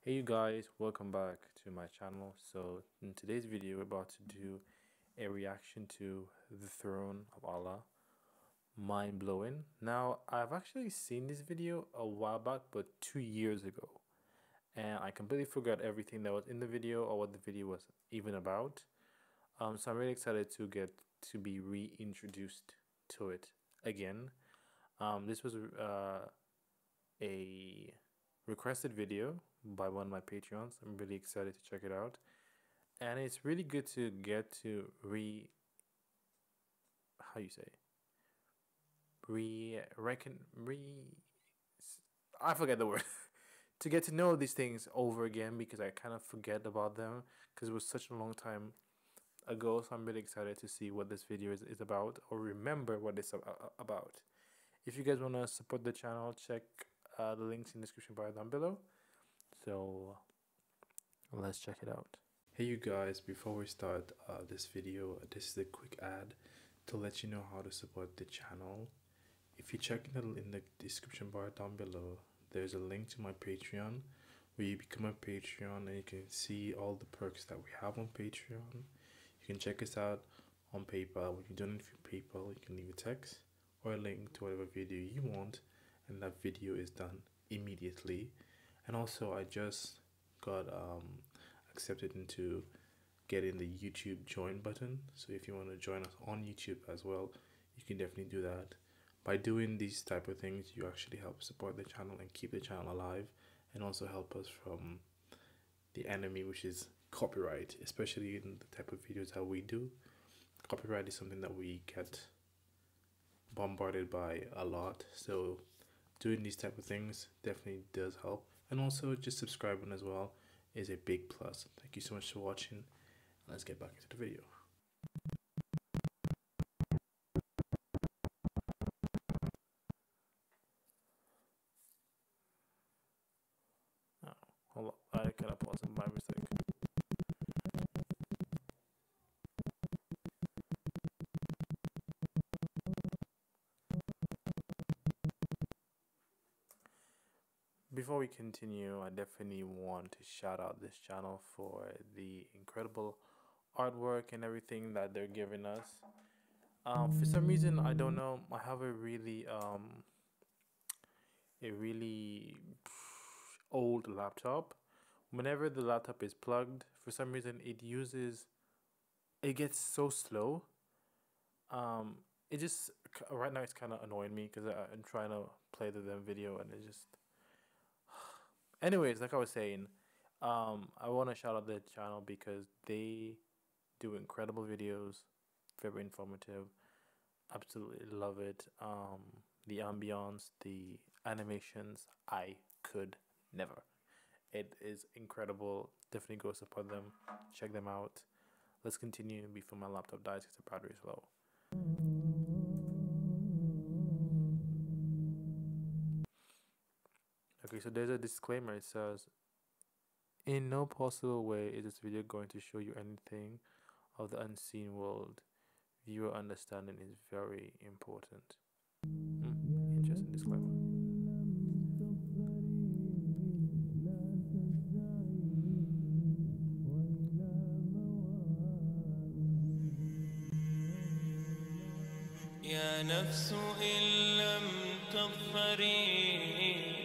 Hey you guys, welcome back to my channel. So in today's video we're about to do a reaction to The Throne of Allah, Mind-Blowing. Now I've actually seen this video a while back, but 2 years ago, and I completely forgot everything that was in the video or what the video was even about. So I'm really excited to get to be reintroduced to it again. This was a requested video by one of my Patreons. I'm really excited to check it out. And it's really good to get to how you say I forget the word. To get to know these things over again, because I kind of forget about them because it was such a long time ago. So I'm really excited to see what this video is about, or remember what it's about. If you guys want to support the channel, check the links in the description bar down below. So let's check it out. Hey you guys, before we start this video, this is a quick ad to let you know how to support the channel. If you check in the description bar down below, there's a link to my Patreon where you become a Patreon and you can see all the perks that we have on Patreon. You can check us out on PayPal. When you donate through PayPal, you can leave a text or a link to whatever video you want, and that video is done immediately. And also I just got accepted into getting the YouTube join button. So if you want to join us on YouTube as well, you can definitely do that. By doing these type of things, you actually help support the channel and keep the channel alive, and also help us from the enemy, which is copyright, especially in the type of videos that we do. Copyright is something that we get bombarded by a lot, so doing these type of things definitely does help. And also just subscribing as well is a big plus. Thank you so much for watching. Let's get back into the video. Oh, hold on, I kind of paused by mistake. Before we continue, I definitely want to shout out this channel for the incredible artwork and everything that they're giving us. For some reason, I don't know, I have a really old laptop. Whenever the laptop is plugged, for some reason it gets so slow. It just, right now it's kind of annoying me because I'm trying to play the damn video and it just, anyways, like I was saying, I want to shout out the channel because they do incredible videos, very informative. Absolutely love it. The ambience, the animations, I could never. It is incredible. Definitely go support them. Check them out. Let's continue before my laptop dies because the battery is low. Okay, so there's a disclaimer. It says, in no possible way is this video going to show you anything of the unseen world. Viewer understanding is very important. Interesting disclaimer. يا نفس إن لم تظفري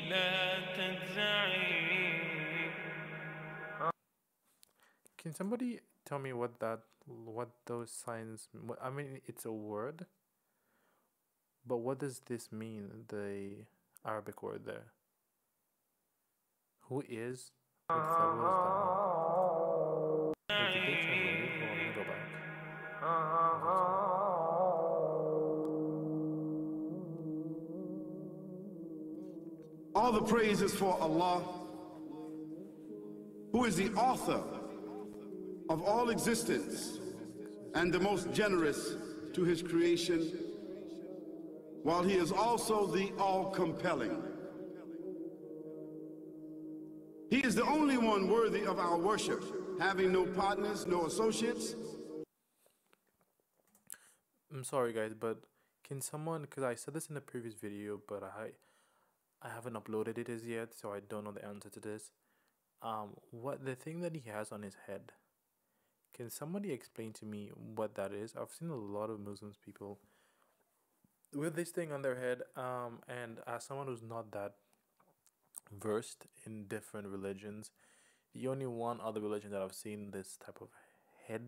لا تجزعي. Can somebody tell me what those signs, I mean, it's a word, but what does this mean, the Arabic word there? Who is? What does that mean? Wait, did they translate it? Hold on, let me go back. All the praise is for Allah, who is the author of all existence and the most generous to his creation, while he is also the all-compelling. He is the only one worthy of our worship, having no partners, no associates. I'm sorry guys, but can someone, because I said this in the previous video, but I haven't uploaded it as yet, so I don't know the answer to this. What the thing that he has on his head? Can somebody explain to me what that is? I've seen a lot of Muslims people with this thing on their head. And as someone who's not that versed in different religions, the only one other religion that I've seen this type of head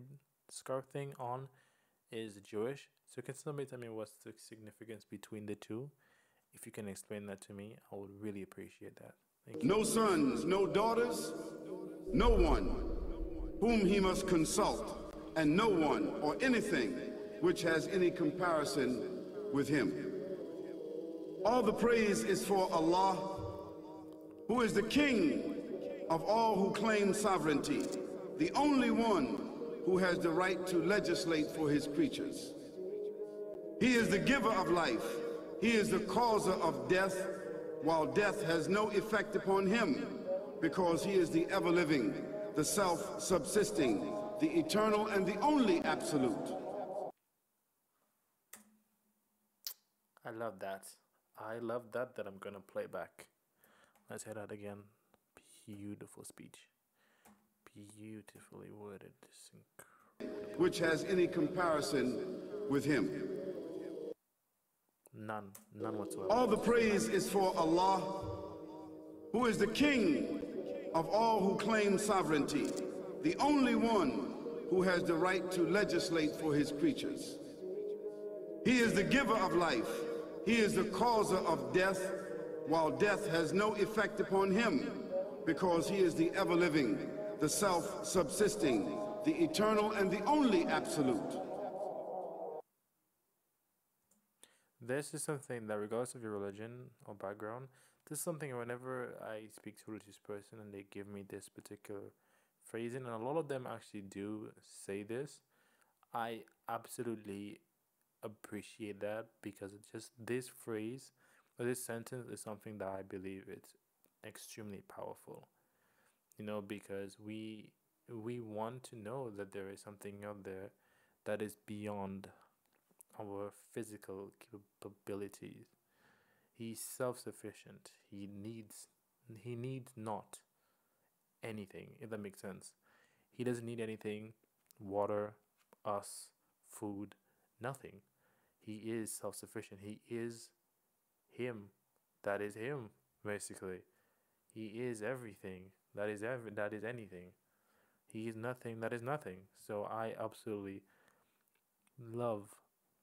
scarf thing on is Jewish. So can somebody tell me what's the significance between the two? If you can explain that to me, I would really appreciate that. Thank you. No sons, no daughters, no one whom he must consult, and no one or anything which has any comparison with him. All the praise is for Allah, who is the King of all who claim sovereignty, the only one who has the right to legislate for his creatures. He is the giver of life. He is the causer of death, while death has no effect upon him, because he is the ever-living, the self-subsisting, the eternal and the only absolute. I love that. I love that I'm gonna play back. Let's hear that again. Beautiful speech. Beautifully worded. Which has any comparison with him. None whatsoever. All the praise is for Allah, who is the King of all who claim sovereignty, the only one who has the right to legislate for his creatures. He is the giver of life. He is the causer of death, while death has no effect upon him, because he is the ever-living, the self-subsisting, the eternal and the only absolute. This is something that, regardless of your religion or background, this is something whenever I speak to a religious person and they give me this particular phrasing, and a lot of them actually do say this, I absolutely appreciate that, because it's just this phrase or this sentence is something that I believe it's extremely powerful. Because we want to know that there is something out there that is beyond our physical capabilities. He's self-sufficient. He needs not anything, if that makes sense. He doesn't need anything, water, us, food, nothing. He is self-sufficient. He is him. That is him, basically. He is everything. That is anything. He is nothing. That is nothing. So I absolutely love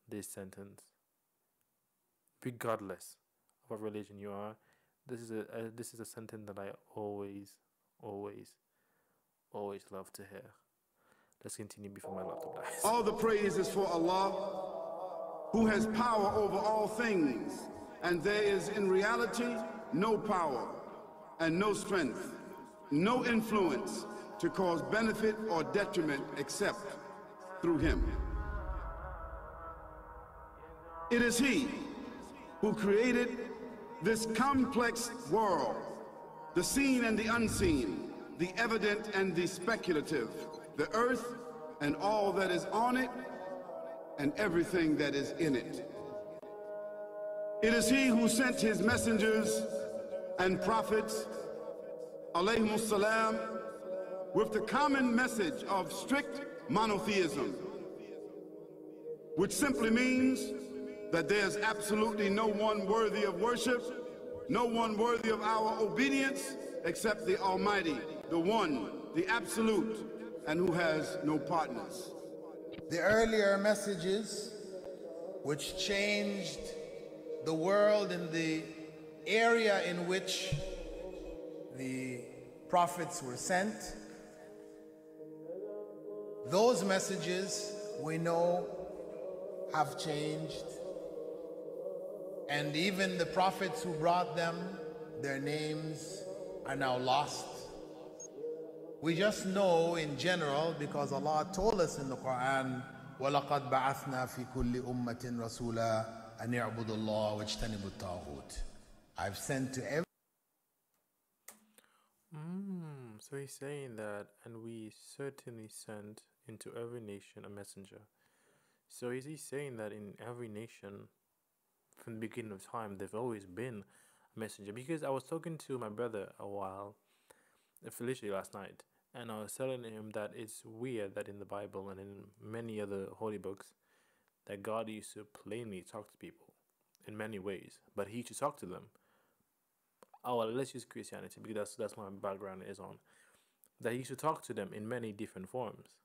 this sentence. Regardless of what religion you are, this is a sentence that I always love to hear. Let's continue before my laptop dies. All the praise is for Allah, who has power over all things, and there is in reality no power and no strength, no influence to cause benefit or detriment except through him. It is he who created this complex world, the seen and the unseen, the evident and the speculative, the earth and all that is on it, and everything that is in it. It is he who sent his messengers and prophets, alayhimus salam, with the common message of strict monotheism, which simply means that there's absolutely no one worthy of worship, no one worthy of our obedience except the Almighty, the One, the Absolute, and who has no partners. The earlier messages, which changed the world in the area in which the prophets were sent, those messages we know have changed, and even the prophets who brought them, their names are now lost. We just know in general, because Allah told us in the Quran, وَلَقَدْ بَعَثْنَا فِي كُلِّ أُمَّةٍ رَسُولًا أَنْ يَعْبُدُوا اللَّهَ وَاجْتَنِبُوا الطَّاغُوتَ. I've sent to every... So he's saying that, and we certainly sent into every nation a messenger. So is he saying that in every nation, from the beginning of time, there's always been a messenger? Because I was talking to my brother a while literally last night, and I was telling him that it's weird that in the Bible and in many other holy books that God used to plainly talk to people in many ways, but He used to talk to them. Oh, well, let's use Christianity because that's my background is on. That He used to talk to them in many different forms.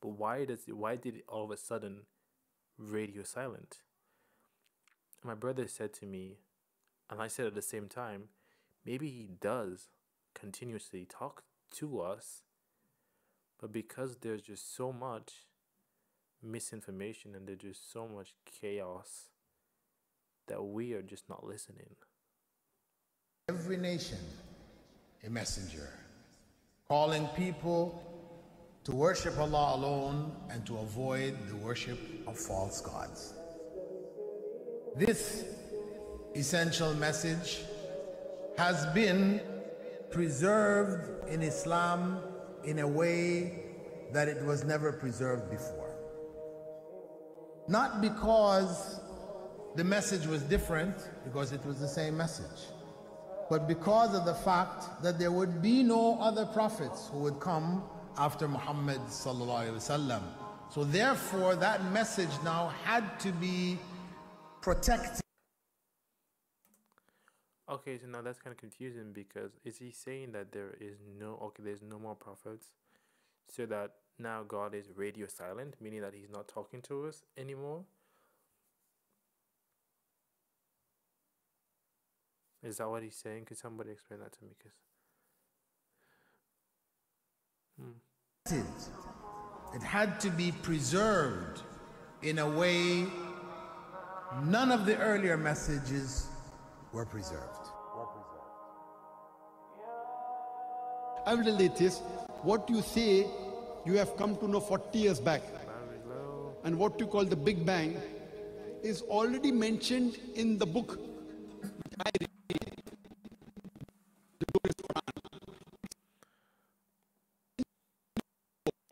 But why did it all of a sudden radio silent? And my brother said to me, and I said at the same time, maybe He does continuously talk to us, but because there's just so much misinformation and there's just so much chaos that we are just not listening. Every nation a messenger, calling people to worship Allah alone and to avoid the worship of false gods. This essential message has been preserved in Islam in a way that it was never preserved before. Not because the message was different, because it was the same message, but because of the fact that there would be no other prophets who would come after Muhammad sallallahu alaihi wasallam. So therefore that message now had to be protected. Okay, so now that's kind of confusing because is he saying that there's no more prophets, so that now God is radio silent, meaning that He's not talking to us anymore? Is that what he's saying? Could somebody explain that to me? It had to be preserved in a way none of the earlier messages were preserved. Evidently it is what you say you have come to know 40 years back, and what you call the Big Bang is already mentioned in the book which I read, the glorious Quran.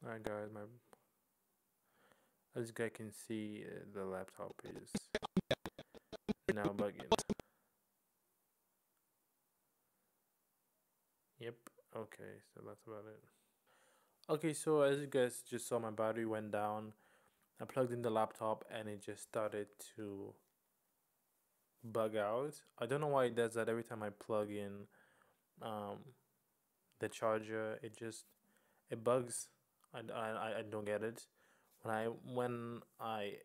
Alright guys, as you guys can see, the laptop is now bugging. Yep, okay, so that's about it. Okay, so as you guys just saw, my battery went down. I plugged in the laptop and it just started to bug out. I don't know why it does that every time I plug in the charger. It bugs. I don't get it. When I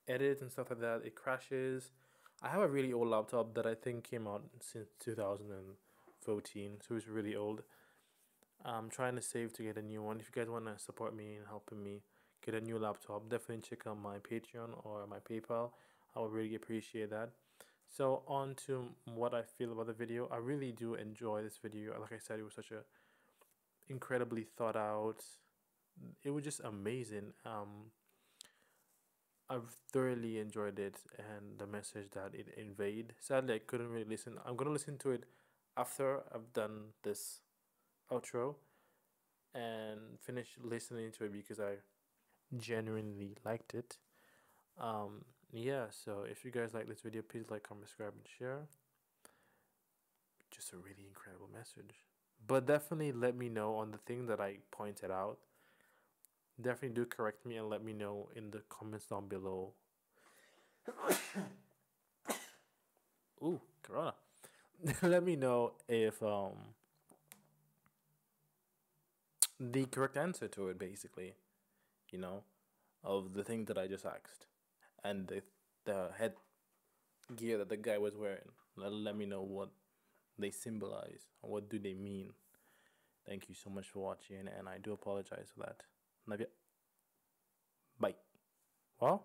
edit and stuff like that, it crashes. I have a really old laptop that I think came out since 2014, so it's really old. I'm trying to save to get a new one. If you guys want to support me and helping me get a new laptop, definitely check out my Patreon or my PayPal. I would really appreciate that. So on to what I feel about the video. I really do enjoy this video. Like I said, it was such a incredibly thought out. It was just amazing. I've thoroughly enjoyed it and the message that it conveyed. Sadly, I couldn't really listen. I'm gonna listen to it after I've done this outro and finish listening to it because I genuinely liked it. Yeah, so if you guys like this video, please like, comment, subscribe, and share. Just a really incredible message. But definitely let me know on the thing that I pointed out. Definitely do correct me and let me know in the comments down below. Ooh, Corona. Let me know if the correct answer to it, basically, you know, of the thing that I just asked, and the head gear that the guy was wearing. Let me know what they symbolize or what do they mean. Thank you so much for watching, and I do apologize for that. Bye. Well.